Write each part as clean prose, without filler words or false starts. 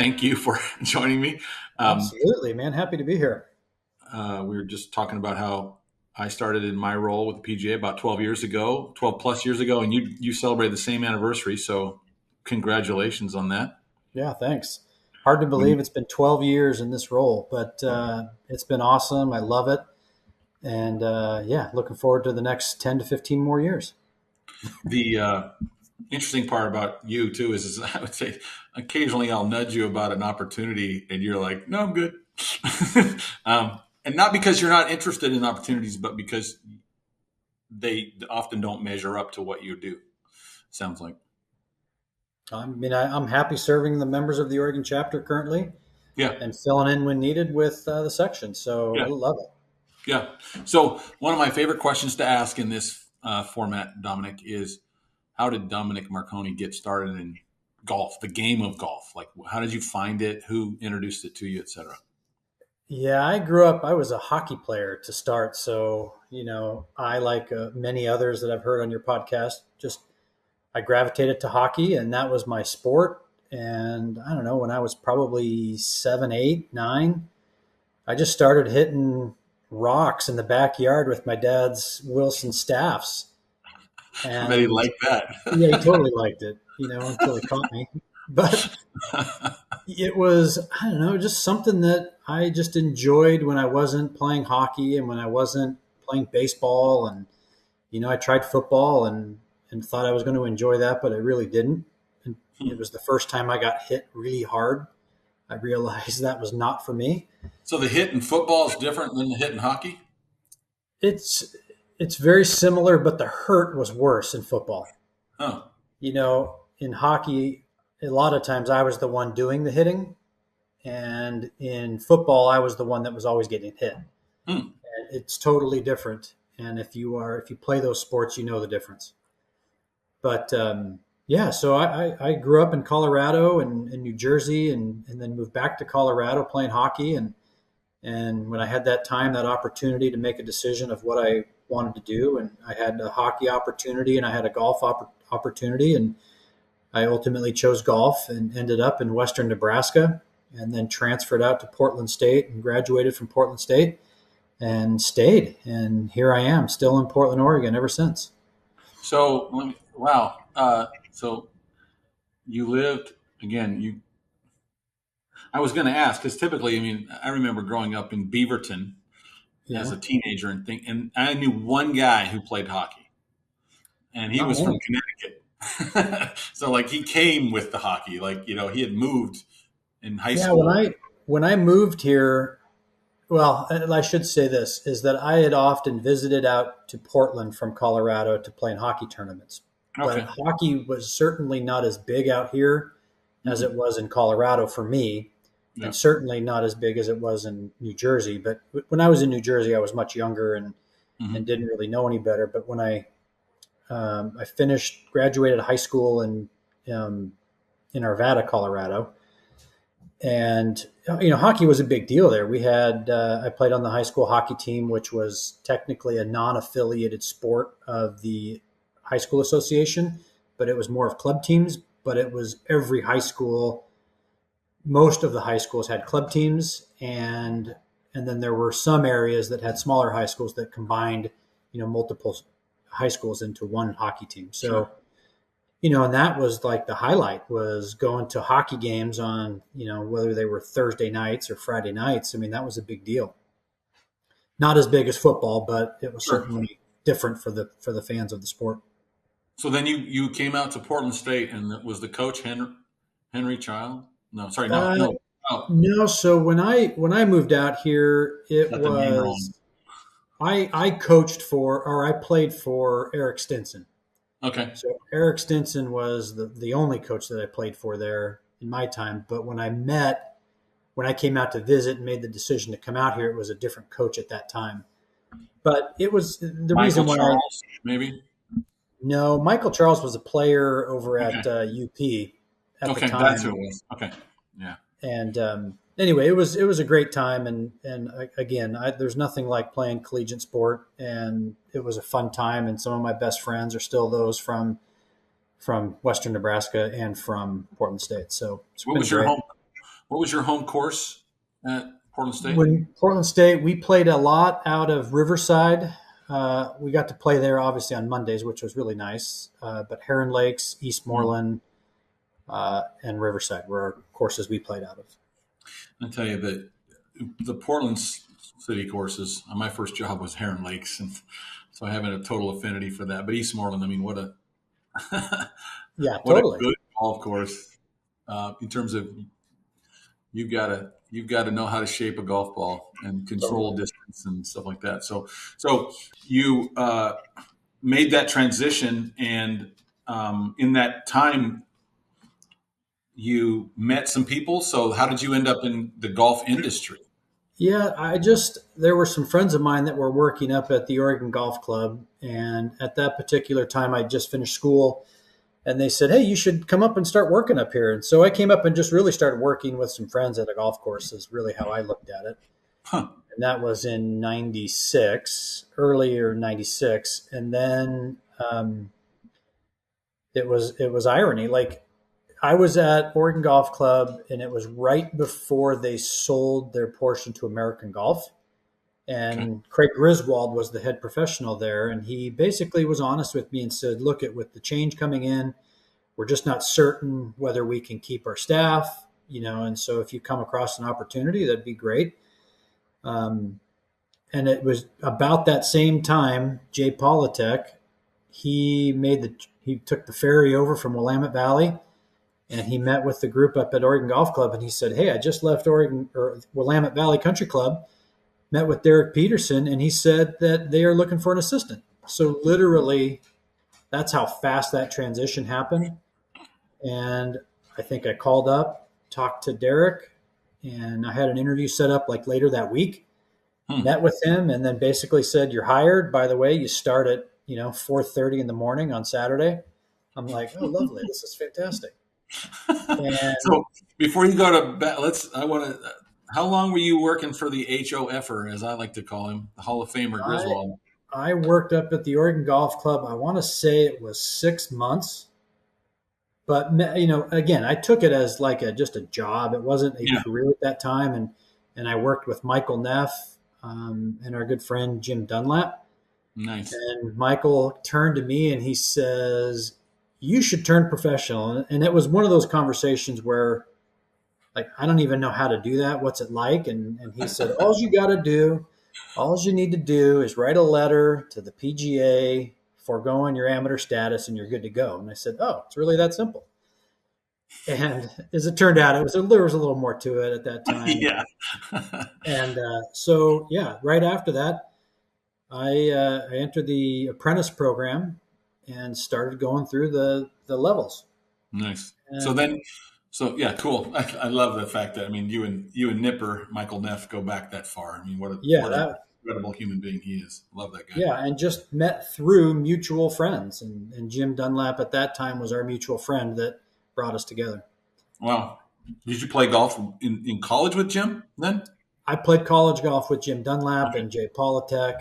thank you for joining me. Absolutely, man. Happy to be here. We were just talking about how I started in my role with the PGA about 12 plus years ago, and you celebrated the same anniversary. So congratulations on that. Yeah, thanks. Hard to believe it's been 12 years in this role, but it's been awesome. I love it. And looking forward to the next 10 to 15 more years. The interesting part about you too is I would say occasionally I'll nudge you about an opportunity and you're like, no, I'm good. And not because you're not interested in opportunities, but because they often don't measure up to what you do. Sounds like. I mean, I'm happy serving the members of the Oregon chapter currently. Yeah. And filling in when needed with the section. So Yeah. I love it. Yeah. So one of my favorite questions to ask in this format, Dominic, is how did Dominic Marconi get started in golf, the game of golf? Like, how did you find it? Who introduced it to you, et cetera? Yeah, I was a hockey player to start. So, I, like many others that I've heard on your podcast, I gravitated to hockey, and that was my sport. And I don't know, when I was probably 7, 8, 9, I just started hitting rocks in the backyard with my dad's Wilson staffs. And I bet he liked that. Yeah, he totally liked it, until he caught me. But it was, I don't know, just something that I just enjoyed when I wasn't playing hockey and when I wasn't playing baseball. And, I tried football and thought I was going to enjoy that, but I really didn't. And it was the first time I got hit really hard. I realized that was not for me. So the hit in football is different than the hit in hockey? It's very similar, but the hurt was worse in football. Oh. In hockey, a lot of times I was the one doing the hitting, and in football, I was the one that was always getting hit. And it's totally different. And if you play those sports, you know the difference. But so I grew up in Colorado and in New Jersey, and then moved back to Colorado playing hockey. And when I had that opportunity to make a decision of what I wanted to do, and I had a hockey opportunity and I had a golf opportunity, and I ultimately chose golf and ended up in Western Nebraska, and then transferred out to Portland State and graduated from Portland State and stayed. And here I am, still in Portland, Oregon ever since. So, wow. So you lived, again, I was going to ask, because typically, I remember growing up in Beaverton as a teenager and I knew one guy who played hockey, and he was from Connecticut. So he came with the hockey, he had moved in high school. Yeah, when I moved here, well, I should say this, is that I had often visited out to Portland from Colorado to play in hockey tournaments. Okay. But hockey was certainly not as big out here as it was in Colorado for me, and certainly not as big as it was in New Jersey. But when I was in New Jersey, I was much younger and didn't really know any better. But when I graduated high school in Arvada, Colorado, and hockey was a big deal there. We had I played on the high school hockey team, which was technically a non-affiliated sport of the high school association, but it was more of club teams. But it was every high school. Most of the high schools had club teams, and then there were some areas that had smaller high schools that combined, multiple high schools into one hockey team. So, Sure. And that was like the highlight, was going to hockey games on, whether they were Thursday nights or Friday nights. That was a big deal. Not as big as football, but it was certainly different for the fans of the sport. So then you came out to Portland State, and it was the coach Henry Child? No, sorry, no. Oh. No. So when I moved out here, it was I coached I played for Eric Stinson. Okay. So Eric Stinson was the only coach that I played for there in my time. But when I came out to visit and made the decision to come out here, it was a different coach at that time. But it was the reason why. Charles, maybe? No, Michael Charles was a player over at UP at the time. That's who it was. Okay, yeah. And anyway, it was a great time, and again, there's nothing like playing collegiate sport, and it was a fun time. And some of my best friends are still those from Western Nebraska and from Portland State. So what was your What was your home course at Portland State? When Portland State, we played a lot out of Riverside. We got to play there obviously on Mondays, which was really nice. But Heron Lakes, Eastmoreland, and Riverside were our courses we played out of. I tell you that the Portland City courses, my first job was Heron Lakes, and so I have a total affinity for that. But Eastmoreland, I mean, what a Yeah, what a totally. good golf course in terms of you've got to know how to shape a golf ball and control Totally. distance and stuff like that. So you made that transition, and in that time you met some people. So how did you end up in the golf industry? Yeah, there were some friends of mine that were working up at the Oregon Golf Club. And at that particular time, I just finished school. And they said, hey, you should come up and start working up here. And so I came up and just really started working with some friends at a golf course, is really how I looked at it. Huh. And that was in 96, earlier 96. And then it was irony. Like, I was at Oregon Golf Club, and it was right before they sold their portion to American Golf. Okay. And Craig Griswold was the head professional there, and he basically was honest with me and said, "Look, with the change coming in, we're just not certain whether we can keep our staff, And so, if you come across an opportunity, that'd be great." And it was about that same time, Jay Politek, he took the ferry over from Willamette Valley, and he met with the group up at Oregon Golf Club, and he said, "Hey, I just left Oregon or Willamette Valley Country Club, met with Derek Peterson, and he said that they are looking for an assistant." So literally, that's how fast that transition happened. And I think I called up, talked to Derek, and I had an interview set up like later that week. Met with him, and then basically said, "You're hired. By the way, you start at 4:30 in the morning on Saturday." I'm like, "Oh, lovely! This is fantastic." And So before you go to bed, how long were you working for the HOFer, as I like to call him, the Hall of Famer I Griswold? I worked up at the Oregon Golf Club. I want to say it was 6 months, but again, I took it as like just a job. It wasn't a Yeah. career at that time, and I worked with Michael Neff and our good friend Jim Dunlap. Nice. And Michael turned to me and he says, "You should turn professional." And it was one of those conversations where, like, I don't even know how to do that. What's it like? And he said, all you need to do is write a letter to the PGA, foregoing your amateur status, and you're good to go. And I said, "Oh, it's really that simple." And as it turned out, there was a little more to it at that time. Yeah. And so, yeah, right after that, I entered the apprentice program and started going through the levels. Nice. And So yeah, cool. I love the fact that, I mean, you and Nipper, Michael Neff, go back that far. I mean, yeah, what an incredible human being he is. Love that guy. yeah, and just met through mutual friends. And Jim Dunlap at that time was our mutual friend that brought us together. Wow. Did you play golf in college with Jim then? I played college golf with Jim Dunlap Okay. and Jay Politek,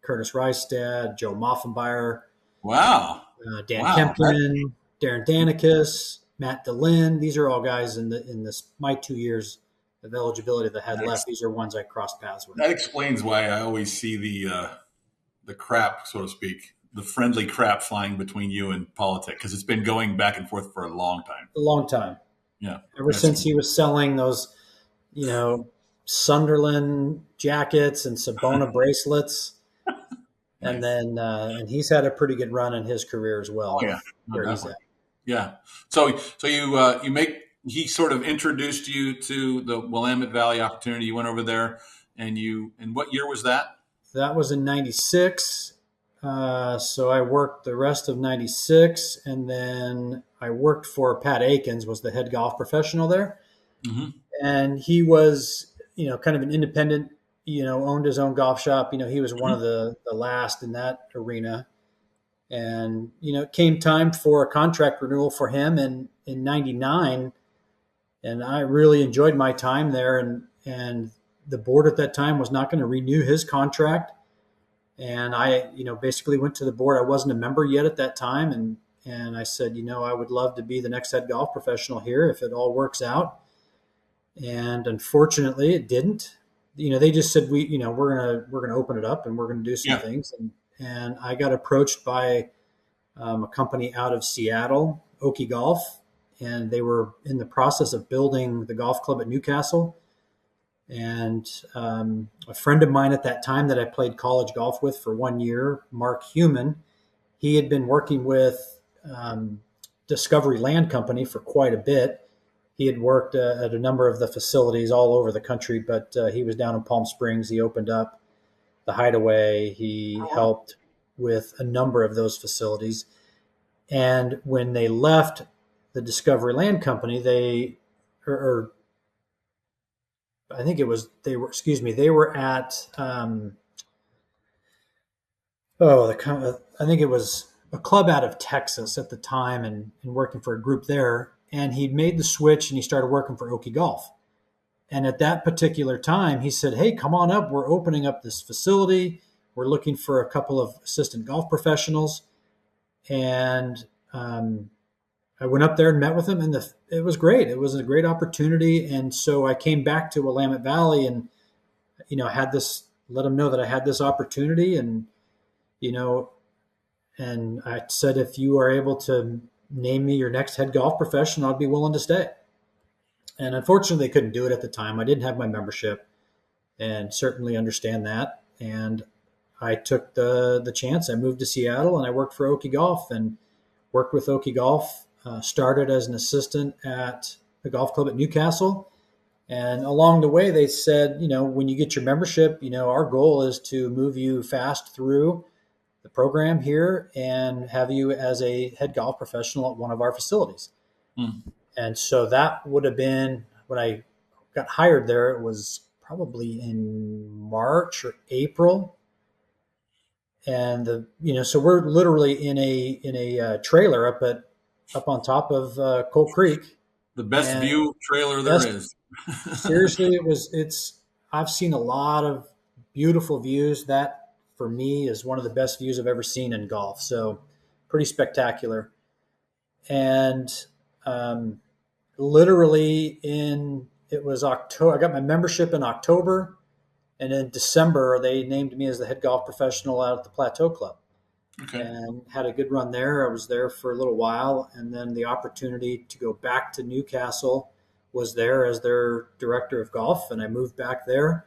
Curtis Reistad, Joe Moffenbauer, Wow. Dan Wow. Kempton, Darren Danicus, Matt DeLynn. These are all guys in this my 2 years of eligibility that I had left. These are ones I crossed paths with. That explains why I always see the crap, so to speak, the friendly crap flying between you and Politic, because it's been going back and forth for a long time. A long time. Yeah. Ever since he was selling those, Sunderland jackets and Sabona bracelets. And then and he's had a pretty good run in his career as well. Oh yeah. Where he's at. Yeah. So he sort of introduced you to the Willamette Valley opportunity. You went over there, and what year was that? That was in 96. So I worked the rest of 96, and then I worked for Pat Akins, was the head golf professional there. Mm-hmm. And he was, kind of an independent, owned his own golf shop. He was one of the last in that arena. And, it came time for a contract renewal for him in 99. And I really enjoyed my time there. And the board at that time was not going to renew his contract. And I, basically went to the board. I wasn't a member yet at that time. And I said, I would love to be the next head golf professional here if it all works out. And unfortunately, it didn't. They just said we're gonna open it up and we're gonna do some Yeah. things. And I got approached by a company out of Seattle, Oki Golf, and they were in the process of building the golf club at Newcastle. And a friend of mine at that time that I played college golf with for 1 year, Mark Human, he had been working with Discovery Land Company for quite a bit. He had worked at a number of the facilities all over the country, but he was down in Palm Springs. He opened up the Hideaway. He helped with a number of those facilities. And when they left the Discovery Land Company, I think it was they were at I think it was a club out of Texas at the time, and working for a group there. And he'd made the switch and he started working for Oki Golf. And at that particular time, he said, "Hey, come on up. We're opening up this facility. We're looking for a couple of assistant golf professionals." And I went up there and met with him, and it was great. It was a great opportunity. And so I came back to Willamette Valley and, let him know that I had this opportunity. And, and I said, if you are able to name me your next head golf professional, I'd be willing to stay. And unfortunately, they couldn't do it at the time. I didn't have my membership, and certainly understand that. And I took the chance. I moved to Seattle and I worked for Oki Golf and worked with Oki Golf. Started as an assistant at the golf club at Newcastle. And along the way, they said, when you get your membership, our goal is to move you fast through the program here and have you as a head golf professional at one of our facilities. Mm. And so that would have been when I got hired there. It was probably in March or April. And so we're literally in a trailer up on top of Coal Creek. The best view trailer there is. Seriously, I've seen a lot of beautiful views. That for me is one of the best views I've ever seen in golf. So pretty spectacular. And literally it was October. I got my membership in October. And in December, they named me as the head golf professional out at the Plateau Club. Okay. And had a good run there. I was there for a little while. And then the opportunity to go back to Newcastle was there as their director of golf. And I moved back there.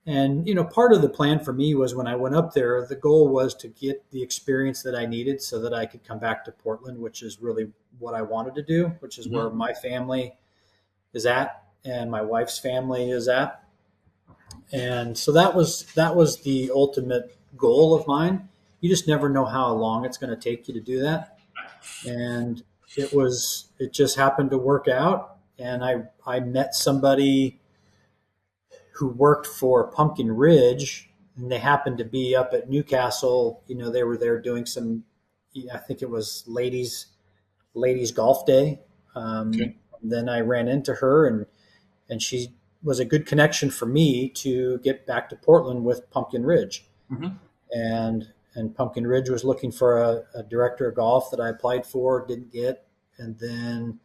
And, part of the plan for me was when I went up there, the goal was to get the experience that I needed so that I could come back to Portland, which is really what I wanted to do, which is where my family is at and my wife's family is at. And so that was the ultimate goal of mine. You just never know how long it's going to take you to do that. And it just happened to work out. And I met somebody who worked for Pumpkin Ridge, and they happened to be up at Newcastle. They were there doing some, I think it was ladies golf day. Okay. Then I ran into her and she was a good connection for me to get back to Portland with Pumpkin Ridge. Mm-hmm. And Pumpkin Ridge was looking for a director of golf that I applied for, didn't get. And then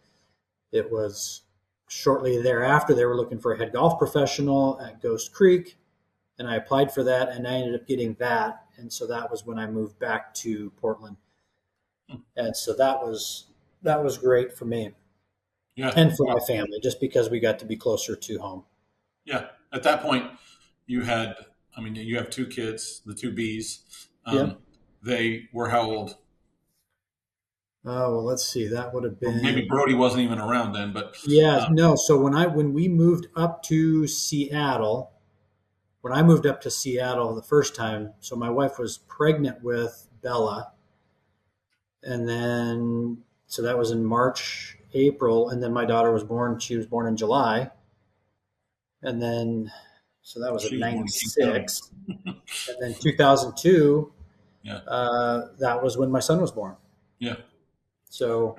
it was shortly thereafter, they were looking for a head golf professional at Ghost Creek. And I applied for that and I ended up getting that. And so that was when I moved back to Portland. And so that was great for me. Yeah. And for my family, just because we got to be closer to home. Yeah. At that point, you have two kids, the two Bs. They were how old? Oh, well, let's see. That would have been... Well, maybe Brody wasn't even around then, but... Yeah, no. So when we moved up to Seattle, the first time, so my wife was pregnant with Bella. And then, so that was in March, April, and then my daughter was born. She was born in July. And then, so that was in 96. And then 2002, that was when my son was born. Yeah. So,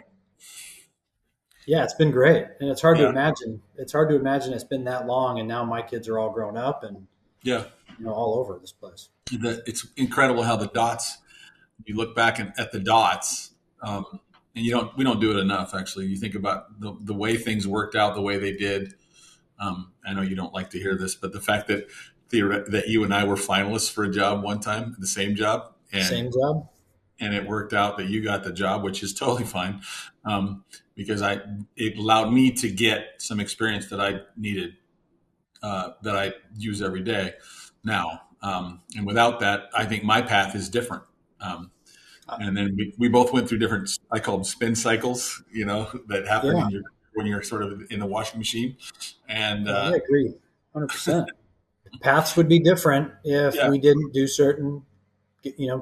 yeah, it's been great. And it's hard to imagine. It's hard to imagine it's been that long, and now my kids are all grown up and all over this place. It's incredible how the dots, you look back at the dots And we don't do it enough. Actually, you think about the way things worked out, the way they did. I know you don't like to hear this, but the fact that that you and I were finalists for a job one time, the same job, Same job. and it worked out that you got the job, which is totally fine, because it allowed me to get some experience that I needed, that I use every day now. And without that, I think my path is different. And then we both went through different, I call them spin cycles, that happen Yeah, when you're sort of in the washing machine. And I agree, 100%. Paths would be different if yeah, we didn't do certain,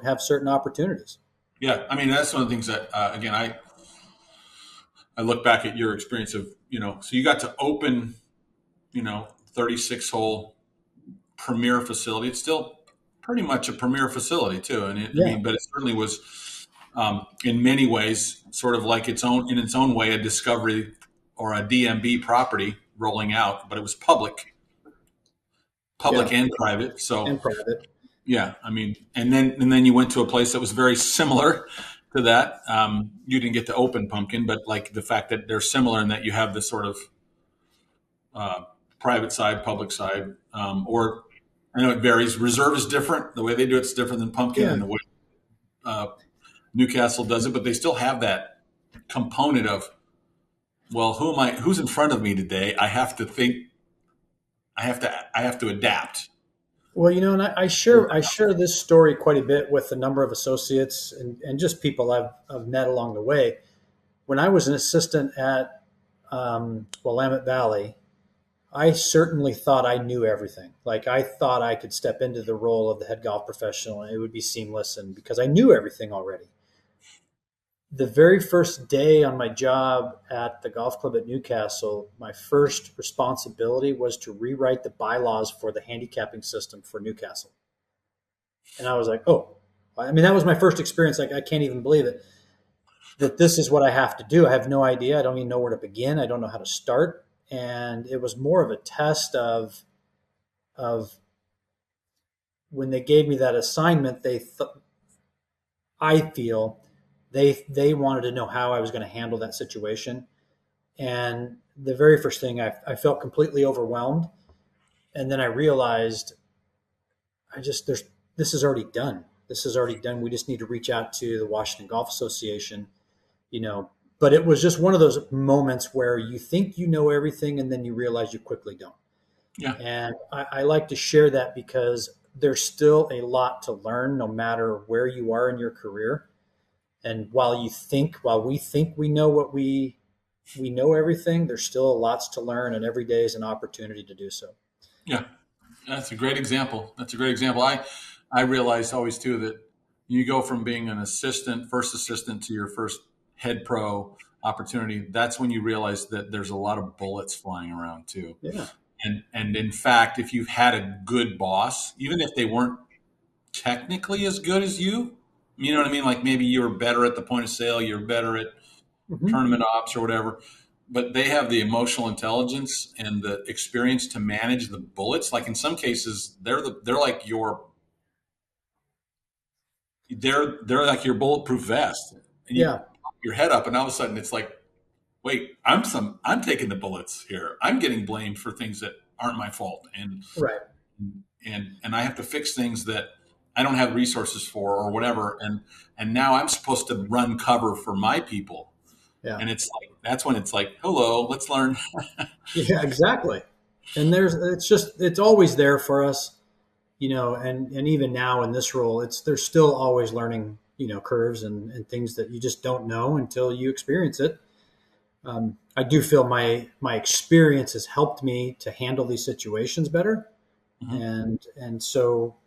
have certain opportunities. yeah. I mean, that's one of the things that, again, I look back at your experience of, so you got to open, 36 hole premier facility. It's still pretty much a premier facility too. And Yeah, I mean, but it certainly was, in many ways, sort of like in its own way, a discovery or a DMB property rolling out, but it was public yeah, and private. and So private. yeah, I mean, and then you went to a place that was very similar to that. You didn't get to open Pumpkin, but like the fact that they're similar in that you have this sort of private side, public side, or I know it varies. Reserve is different. The way they do it's different than Pumpkin, Yeah. and the way uh, Newcastle does it. But they still have that component of, well, who am I? Who's in front of me today? I have to think. I have to adapt. Well, and I share this story quite a bit with a number of associates and just people I've met along the way. When I was an assistant at Willamette Valley, I certainly thought I knew everything. Like I thought I could step into the role of the head golf professional and it would be seamless, and because I knew everything already. The very first day on my job at the golf club at Newcastle, my first responsibility was to rewrite the bylaws for the handicapping system for Newcastle. And I was like, oh, I mean, that was my first experience. Like, I can't even believe it, that this is what I have to do. I have no idea. I don't even know where to begin. I don't know how to start. And it was more of a test of when they gave me that assignment, I feel they wanted to know how I was going to handle that situation. And the very first thing, I felt completely overwhelmed. And then I realized this is already done. This is already done. We just need to reach out to the Washington Golf Association, but it was just one of those moments where you think you know everything and then you realize you quickly don't. Yeah, And I like to share that because there's still a lot to learn no matter where you are in your career. And while we think we know we know everything, there's still lots to learn, and every day is an opportunity to do so. yeah. That's a great example. That's a great example. I realized always too that you go from being an first assistant to your first head pro opportunity. That's when you realize that there's a lot of bullets flying around too. Yeah. And in fact, if you've had a good boss, even if they weren't technically as good as you know what I mean? Like maybe you're better at the point of sale, you're better at Hmm. tournament ops or whatever, but they have the emotional intelligence and the experience to manage the bullets. Like in some cases, they're like they're like your bulletproof vest, and you Yeah. pop your head up, and all of a sudden it's like, wait, I'm taking the bullets here. I'm getting blamed for things that aren't my fault, Right. and I have to fix things that I don't have resources for or whatever, and now I'm supposed to run cover for my people, Yeah. and it's like that's when it's like, hello, let's learn. Yeah, exactly. And it's always there for us, and even now in this role, there's still always learning, curves and things that you just don't know until you experience it. I do feel my experience has helped me to handle these situations better. Mhm. And so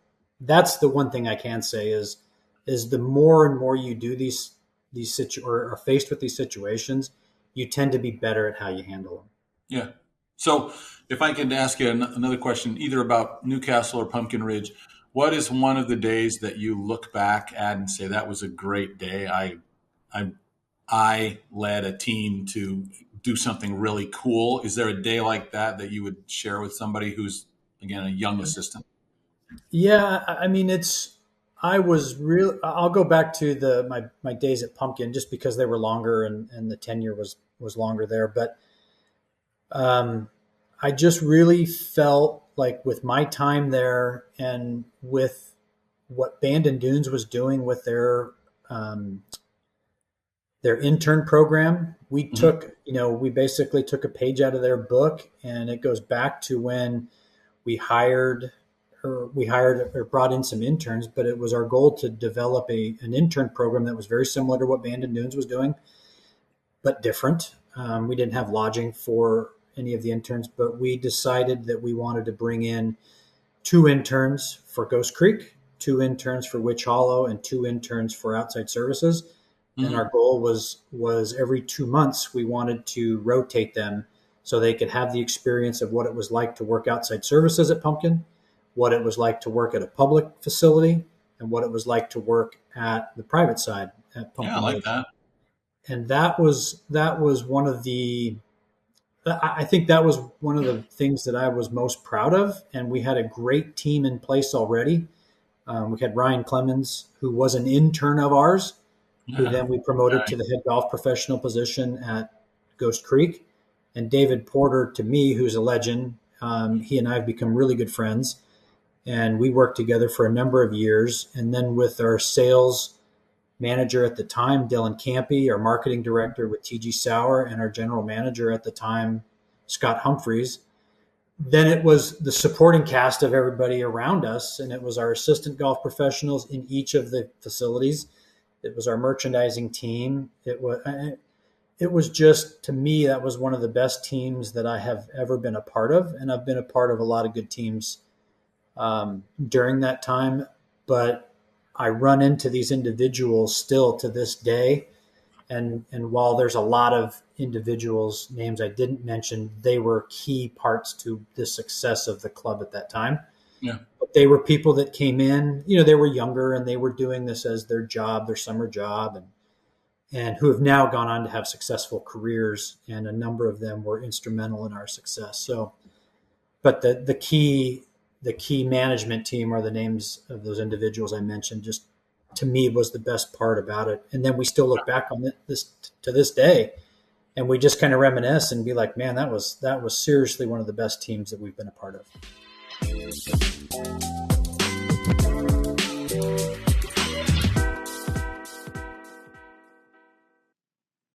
that's the one thing I can say is the more and more you do or are faced with these situations, you tend to be better at how you handle them. Yeah. So if I could ask you another question, either about Newcastle or Pumpkin Ridge, what is one of the days that you look back at and say that was a great day? I I led a team to do something really cool. Is there a day like that you would share with somebody who's again a young assistant? Yeah, I mean, I'll go back to my days at Pumpkin just because they were longer and the tenure was longer there. But I just really felt like with my time there and with what Bandon Dunes was doing with their intern program, we basically took a page out of their book, and it goes back to when we hired or brought in some interns, but it was our goal to develop an intern program that was very similar to what Bandon Dunes was doing, but different. We didn't have lodging for any of the interns, but we decided that we wanted to bring in 2 interns for Ghost Creek, 2 interns for Witch Hollow, and 2 interns for outside services. Mm-hmm. And our goal was every 2 months we wanted to rotate them so they could have the experience of what it was like to work outside services at Pumpkin, what it was like to work at a public facility, and what it was like to work at the private side at Pumpkin. Yeah, I like that. And that was one of the, I think that was one of the things that I was most proud of. And we had a great team in place already. We had Ryan Clemens, who was an intern of ours, who then we promoted to the head golf professional position at Ghost Creek, and David Porter to me, who's a legend. He and I have become really good friends, and we worked together for a number of years. And then with our sales manager at the time, Dylan Campy, our marketing director with TG Sauer, and our general manager at the time, Scott Humphreys, then it was the supporting cast of everybody around us, and it was our assistant golf professionals in each of the facilities. It was our merchandising team. It was just, to me, that was one of the best teams that I have ever been a part of. And I've been a part of a lot of good teams during that time. But I run into these individuals still to this day. And while there's a lot of individuals' names I didn't mention, they were key parts to the success of the club at that time. Yeah. But they were people that came in, they were younger and they were doing this as their job, their summer job, and who have now gone on to have successful careers. And a number of them were instrumental in our success. So, but the key management team, or the names of those individuals I mentioned, just to me was the best part about it. And then we still look back on this to this day, and we just kind of reminisce and be like, man, that was seriously one of the best teams that we've been a part of.